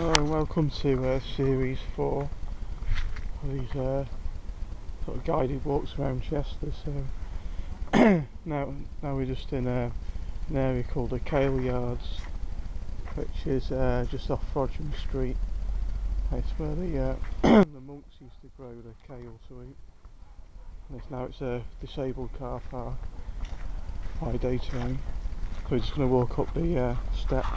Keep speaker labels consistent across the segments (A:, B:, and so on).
A: Hello and welcome to series 4 of these sort of guided walks around Chester. So now we're just in an area called the Kaleyards, which is just off Frodsham Street. It's where the the monks used to grow the kale to eat. And it's a disabled car park by daytime. So we're just going to walk up the steps.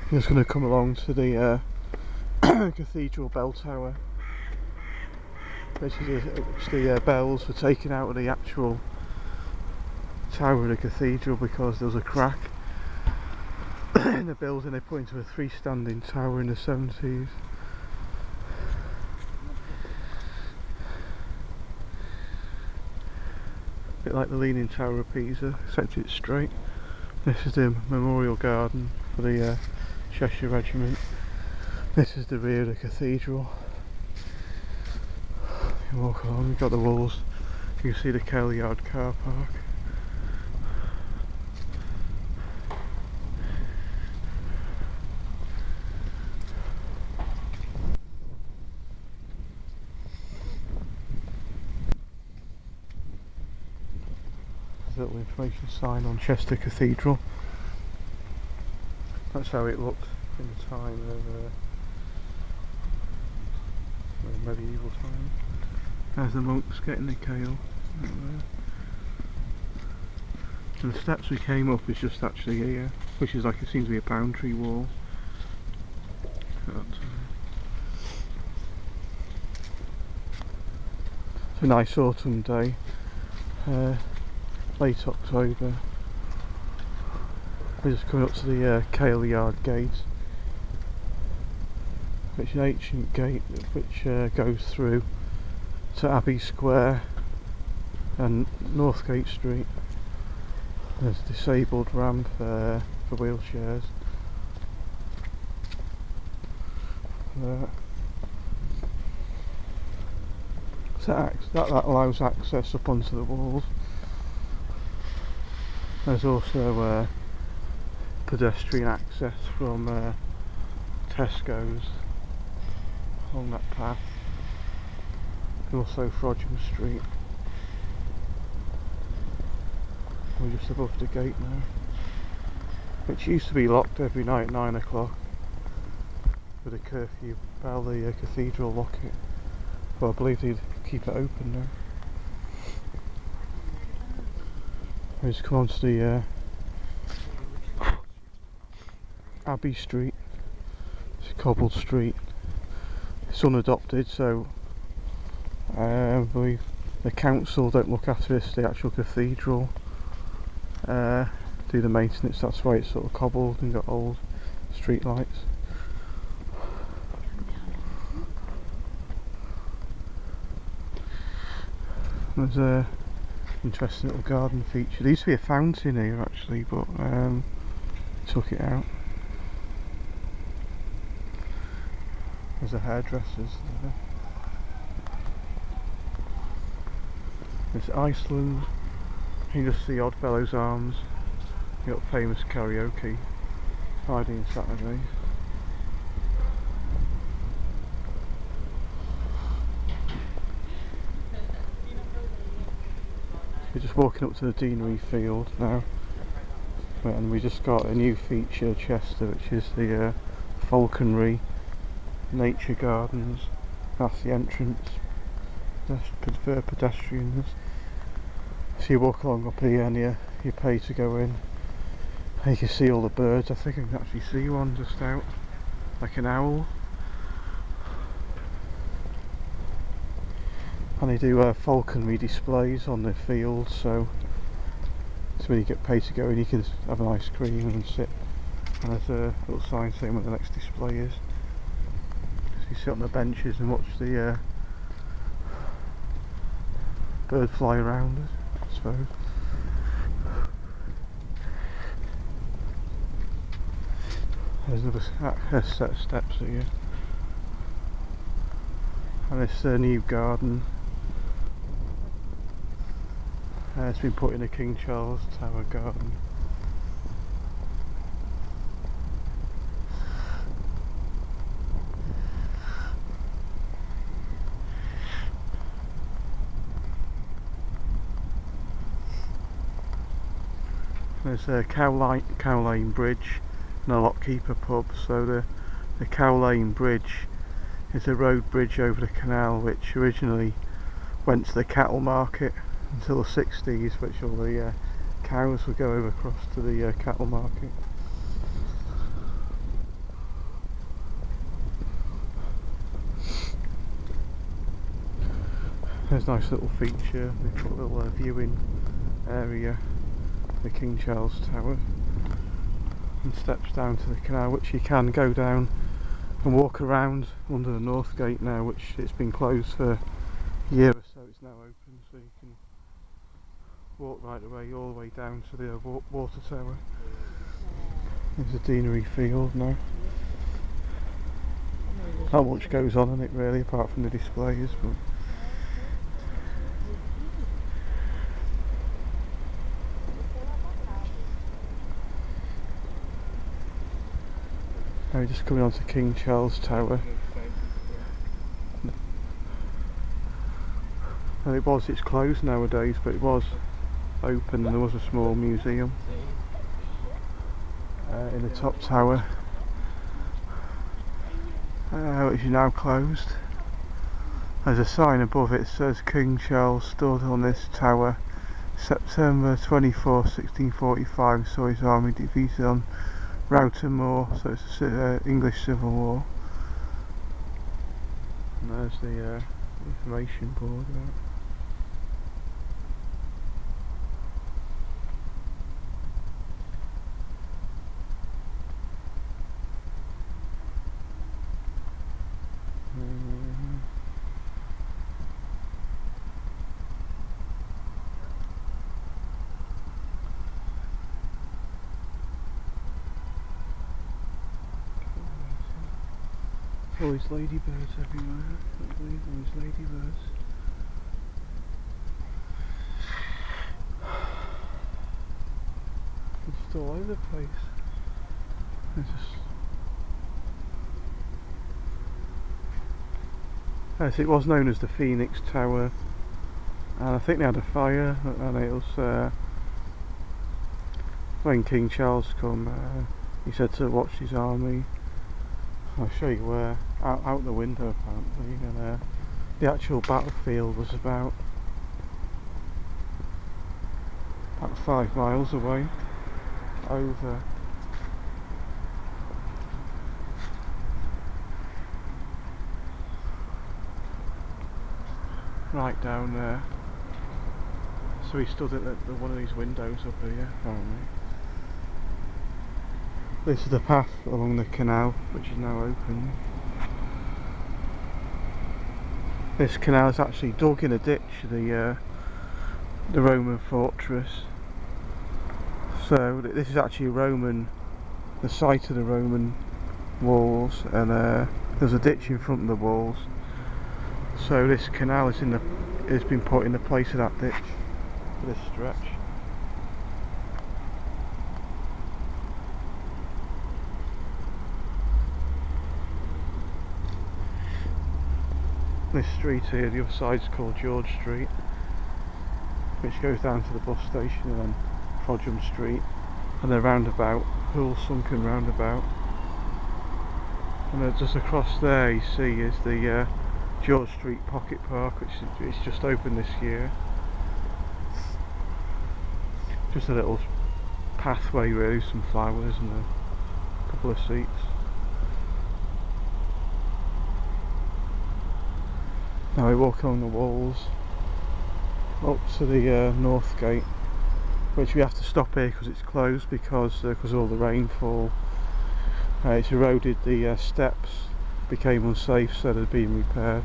A: I'm just going to come along to the cathedral bell tower, which the bells were taken out of the actual tower of the cathedral because there was a crack in the building. They put into a freestanding tower in the 70s. A bit like the Leaning Tower of Pisa, except it's straight. This is the memorial garden for the Cheshire Regiment. This is the rear of the cathedral. You walk along, you've got the walls. You can see the Kaleyard car park. There's a little information sign on Chester Cathedral. That's how it looked in the time of medieval times. There's the monks getting the kale. And the steps we came up is just actually here, which is like, it seems to be a boundary wall. It's a nice autumn day, late October. We're just coming up to the Kaleyard gate, which is an ancient gate which goes through to Abbey Square and Northgate Street. There's a disabled ramp for wheelchairs. So that allows access up onto the walls. There's also pedestrian access from Tesco's along that path. Also Frodsham Street. We're just above the gate now, which used to be locked every night at 9 o'clock with a curfew bell. The cathedral lock it, but I believe they'd keep it open now. We just come on to the Abbey Street. It's a cobbled street. It's unadopted, so I believe the council don't look after this. The actual cathedral do the maintenance. That's why it's sort of cobbled and got old street lights. There's a interesting little garden feature. There used to be a fountain here actually, but took it out. There's a hairdresser's there. There's Iceland. You can just see Oddfellows Arms. You got famous karaoke Friday and Saturday. We're just walking up to the Deanery Field now, and we just got a new feature at Chester, which is the Falconry Nature Gardens. That's the entrance. That's for pedestrians. So you walk along up here and you pay to go in. And you can see all the birds. I think I can actually see one just out, like an owl. And they do falconry displays on the field, so when you get paid to go in, you can have an ice cream and sit. And there's a little sign saying what the next display is. So you sit on the benches and watch the bird fly around, I suppose. There's another set of steps here. And this new garden It's been put in a King Charles Tower garden. There's a Cow Lane Bridge and a Lockkeeper pub. So the Cow Lane Bridge is a road bridge over the canal which originally went to the cattle market until the 60s, which all the cows would go over across to the cattle market. There's a nice little feature, they put a little viewing area, the King Charles Tower, and steps down to the canal, which you can go down and walk around under the Northgate now, which it's been closed for a year or so. It's now open, so you can walk right away all the way down to the water tower. There's a deanery field now. Not much goes on in it really, apart from the displays, but now we're just coming on to King Charles Tower. And it's closed nowadays, but it was open and there was a small museum in the top tower, which is now closed. There's a sign above it that says King Charles stood on this tower September 24, 1645, saw his army defeated on Roughton Moor, so it's the English Civil War. And there's the information board about. Always ladybirds everywhere, always ladybirds. It's just all over the place. It's just... Yes, it was known as the Phoenix Tower, and I think they had a fire, and it was when King Charles come, he said to watch his army. I'll show you where, out the window apparently, and the actual battlefield was about 5 miles away, over. Right down there. So he stood at one of these windows up here, apparently. This is the path along the canal, which is now open. This canal is actually dug in a ditch, the Roman fortress. So this is actually the site of the Roman walls, and there's a ditch in front of the walls. So this canal has been put in the place of that ditch for this stretch. This street here, the other side is called George Street, which goes down to the bus station, and then Prodgham Street, and the roundabout, Pool Sunken roundabout. And just across there you see is the George Street Pocket Park, which is just opened this year. Just a little pathway really, some flowers and a couple of seats. Now we walk along the walls up to the Northgate, which we have to stop here because it's closed because of all the rainfall. It's eroded, the steps became unsafe, so they're being repaired.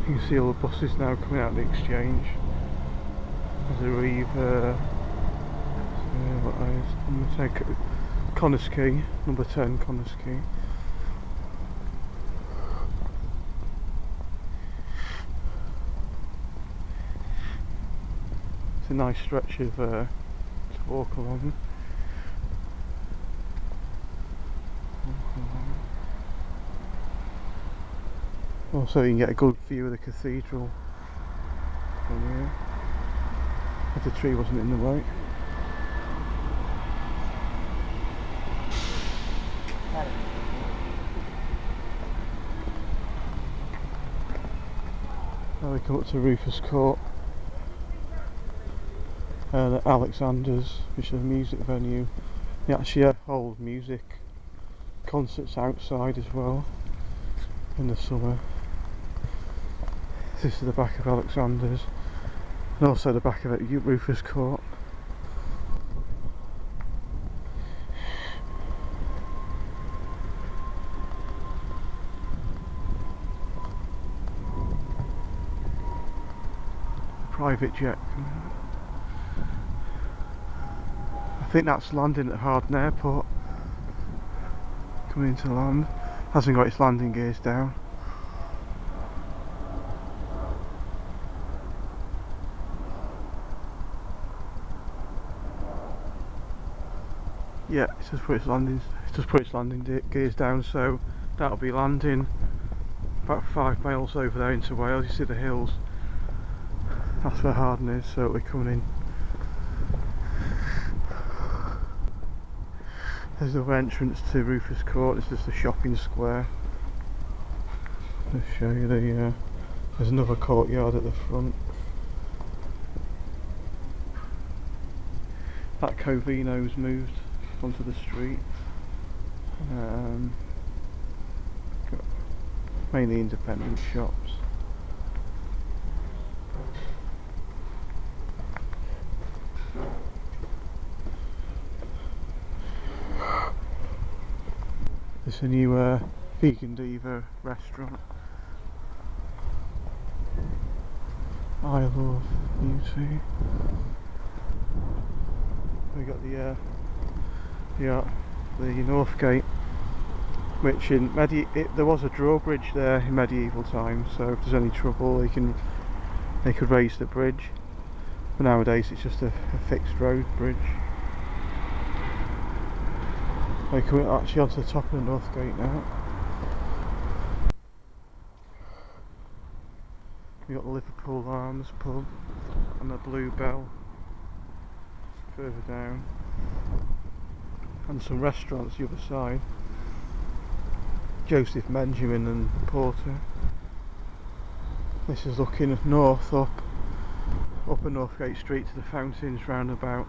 A: You can see all the buses now coming out of the exchange. There's a Reeve, I'm going to take Connors Quay, number 10 Connors Quay. It's a nice stretch of to walk along. Also you can get a good view of the cathedral from here, if the tree wasn't in the way. Now we come up to Rufus Court, Alexander's, which is a music venue. They actually hold music concerts outside as well in the summer. This is the back of Alexander's, and also the back of it, Rufus Court. Private jet. I think that's landing at Harden Airport. Coming into land. Hasn't got its landing gears down. Yeah, it's just put its landing gears down, so that'll be landing about 5 miles over there into Wales. You see the hills. That's where Harden is, so we're coming in. There's the entrance to Rufus Court. It's just a shopping square. I'll show you the. There's another courtyard at the front. That Covino's moved onto the street. Got mainly independent shops. There's a new Vegan Diva restaurant. I love beauty. We got the Northgate, which in there was a drawbridge there in medieval times. So if there's any trouble, they could raise the bridge. But nowadays it's just a fixed road bridge. We're coming actually onto the top of the Northgate now. We got the Liverpool Arms pub and the Blue Bell further down, and some restaurants the other side. Joseph Benjamin and Porter. This is looking north up a Northgate Street to the Fountains roundabout.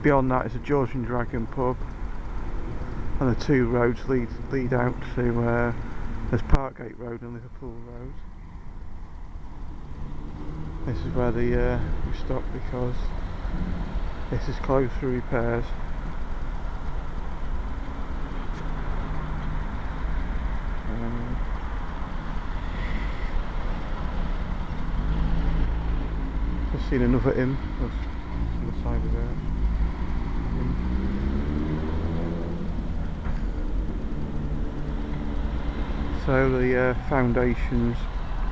A: Beyond that is a Georgian Dragon pub, and the two roads lead out to there's Parkgate Road and Liverpool Road. This is where we stop because this is closed for repairs. I've seen another inn on the side of there. So the foundations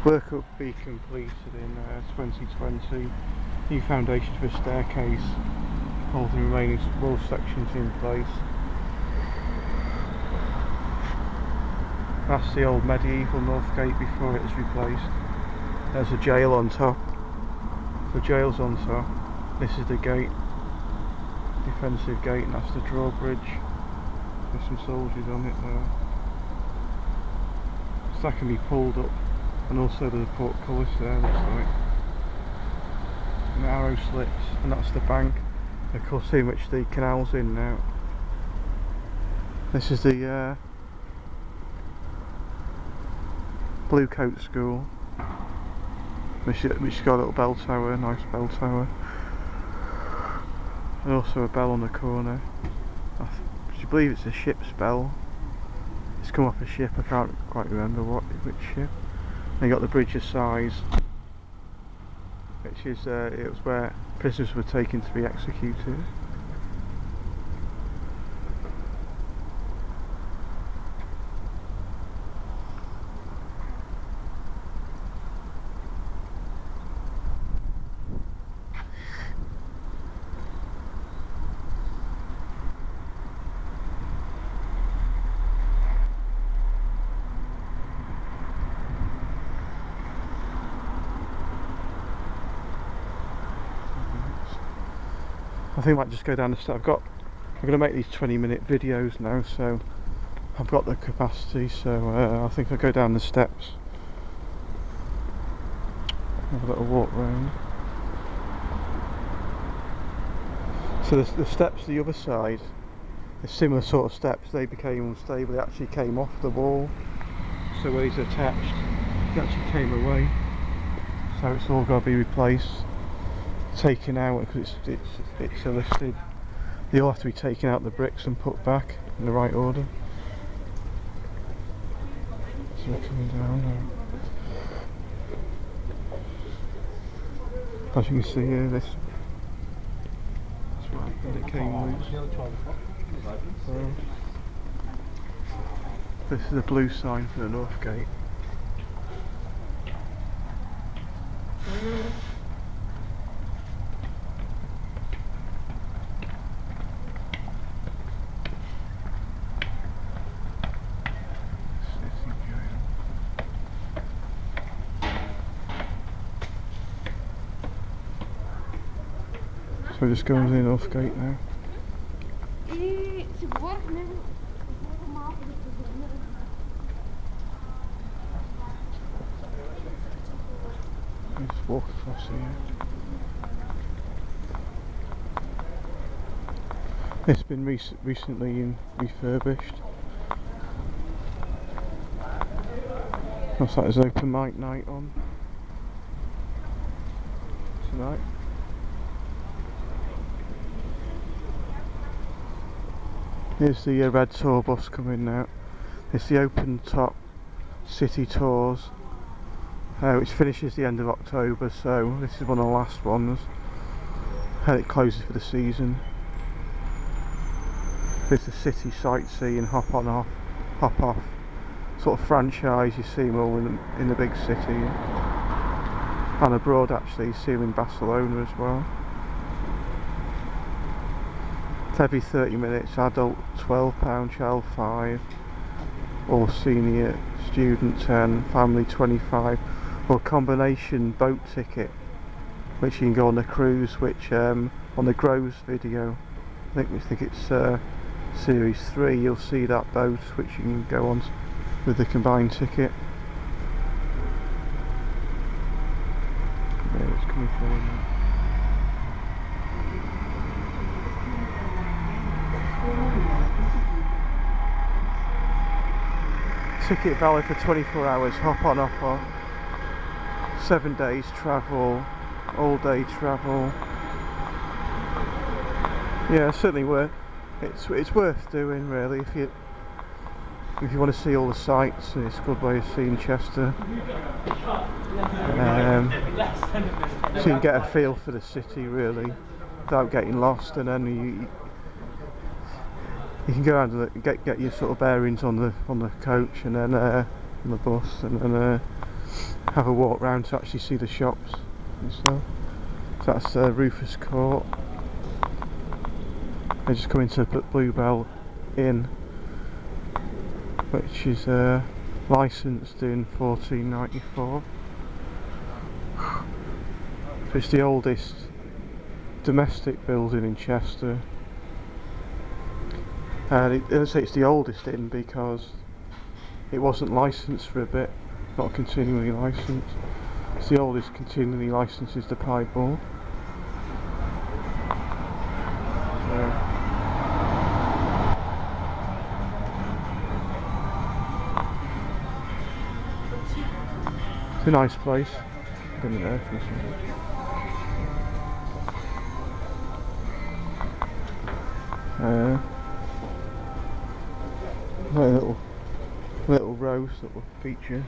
A: work will be completed in 2020. New foundations for a staircase, holding the remaining wall sections in place. That's the old medieval Northgate before it was replaced. There's a jail on top. The jail's on top. This is the gate, defensive gate, and that's the drawbridge. There's some soldiers on it there. So that can be pulled up, and also the portcullis there, looks like. And arrow slits, and that's the bank, of course, in which the canal's in now. This is the Blue Coat School, which has got a little bell tower, a nice bell tower. And also a bell on the corner. I believe it's a ship's bell. It's come off a ship, I can't quite remember which ship. And you got the bridge of size, which which is it was where prisoners were taken to be executed. I think I might just go down the steps. I'm going to make these 20-minute videos now, so I've got the capacity, so I think I'll go down the steps. Have a little walk round. So the steps the other side, the similar sort of steps, they became unstable. They actually came off the wall. So where he's attached, he actually came away. So it's all got to be replaced, taken out, because it's listed. They all have to be taken out the bricks and put back in the right order. So we're coming down now. As you can see here, that's what happened, it came loose. So, this is the blue sign for the Northgate. So just going to the Northgate now. Just walk across here. It's been recently refurbished. Looks like there's open mic night on tonight. Here's the red tour bus coming now. It's the open top city tours, which finishes the end of October, so this is one of the last ones. It closes for the season. There's the city sightseeing, hop on, hop off sort of franchise. You see them all in the big city, and abroad actually. You see them in Barcelona as well. It's every 30 minutes, adult £12, child 5, or senior student 10, family 25, or combination boat ticket, which you can go on the cruise, which on the Groves video, I think it's series 3, you'll see that boat which you can go on with the combined ticket. Yeah, it's coming forward now. Ticket valid for 24 hours, hop on, hop off, 7 days travel, all day travel. Yeah, certainly worth. It's worth doing really if you want to see all the sights. It's a good way of seeing Chester. So you can get a feel for the city really, without getting lost, and then you can go out and get your sort of bearings on the coach, and then on the bus, and then have a walk round to actually see the shops and stuff. So that's Rufus Court. I just come into the Bluebell Inn, which is licensed in 1494. It's the oldest domestic building in Chester. And it's the oldest inn because it wasn't licensed for a bit, not continually licensed. It's the oldest continually licensed is the Piebald. It's a nice place. Been there for a little rose that will feature.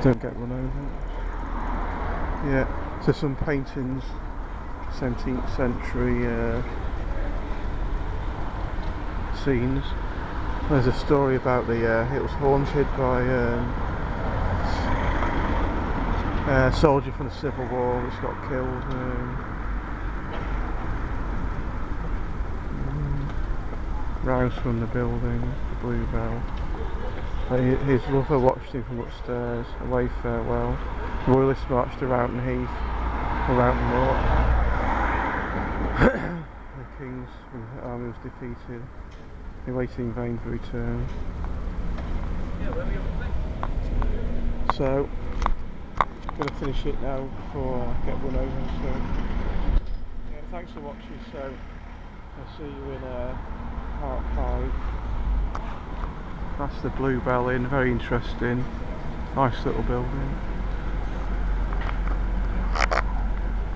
A: don't get run over. Yeah, so some paintings, 17th century scenes. There's a story about it was haunted by a soldier from the Civil War which got killed. Rouse from the building, the Bluebell. His lover watched him from upstairs. Away farewell. The Royalists marched to Rounton Heath, or Rounton Moor. The King's army was defeated. They waited in vain for return. So, I'm going to finish it now before I get run over. So, yeah, thanks for watching. So, I'll see you in part 5. That's the Bluebell Inn, very interesting, nice little building.